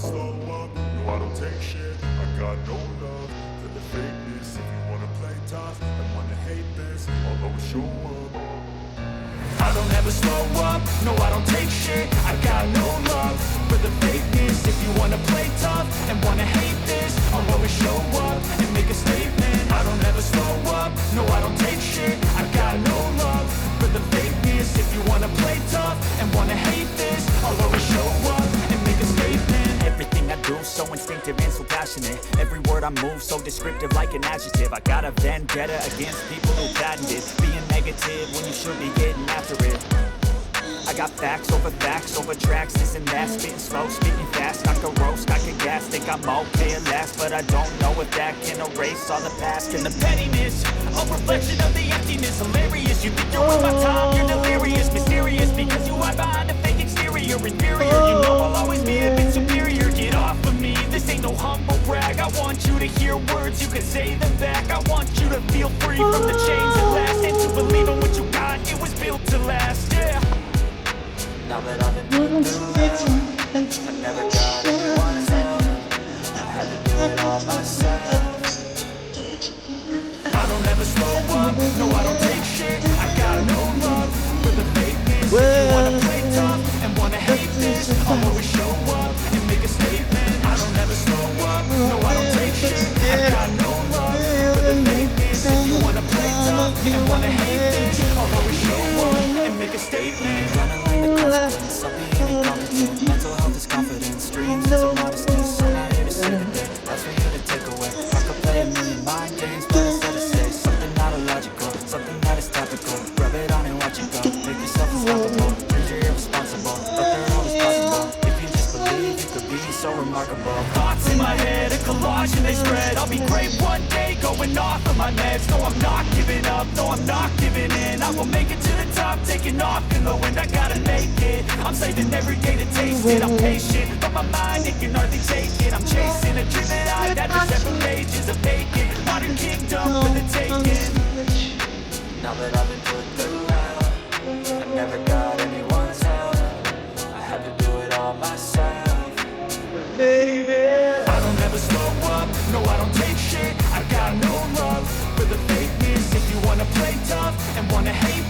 slow up, no I don't take shit. I got no love for the fakeness. If you wanna play tough and wanna hate this, I'll always show up. I don't ever slow up, no I don't take shit. I got no love for the fakeness. If you wanna play tough and wanna hate this, I'll always show up and make a statement. I don't ever slow up, no I don't take shit. I got no love for the fakeness. If you wanna play tough and wanna hate this, I'll always show up and make a statement. Everything I do so instinctive and so passionate. Every word I move so descriptive like an adjective. I got a vendetta against people who patented being negative when you should be getting after it. I got facts over tracks, this and that. Spitting slow, speaking fast, I could roast, I could gas. Think I'm okay at last, but I don't know if that can erase all the past. And the pettiness, a reflection of the emptiness. Hilarious, you think you're worth my time, you're delirious. Mysterious, because you hide behind a fake exterior. Inferior, you know I'll always be a bit superior. Get off of me, this ain't no humble brag. I want you to hear words, you can say them back. I want you to feel free from the chains at last, and to believe in what you got, it was built to last, yeah. Now that I've been through hell, I never got anyone's help. I had to do it all myself. I don't ever slow up, no I don't take shit. I got no love for the fakeness. If you wanna play tough and wanna hate this, I'll always show up and make a statement. I don't ever slow up, no I don't take shit. I got no love for the fakeness. If you wanna play tough and wanna hate this, I'll always show up and make a statement. I'll be any confident. Mental health is confidence. Dreams is a modesty. So not here to save the day. That's for you to take away. I could play a million mind games, but instead I say something not illogical, something that is topical. Rub it on and watch it go. Make yourself unstoppable. Dreams are irresponsible, but they're always possible. If you just believe, you could be so remarkable. Thoughts in my head, a collage and they spread. I'll be great one day, going off of my meds. No, I'm not giving up, no, I'm not giving in. I will make it to the top, taking off in the wind. I gotta make it. I'm saving every day to taste it. I'm patient, but my mind, it can hardly take it. I'm chasing a dream that I had for 7 pages of vacant. Modern kingdom for the taking. Now that I've been put through hell, I never got anyone's help. I had to do it all myself. Baby, I don't ever slow up, no I don't take shit. I got no love for the fakeness. If you wanna play tough and wanna hate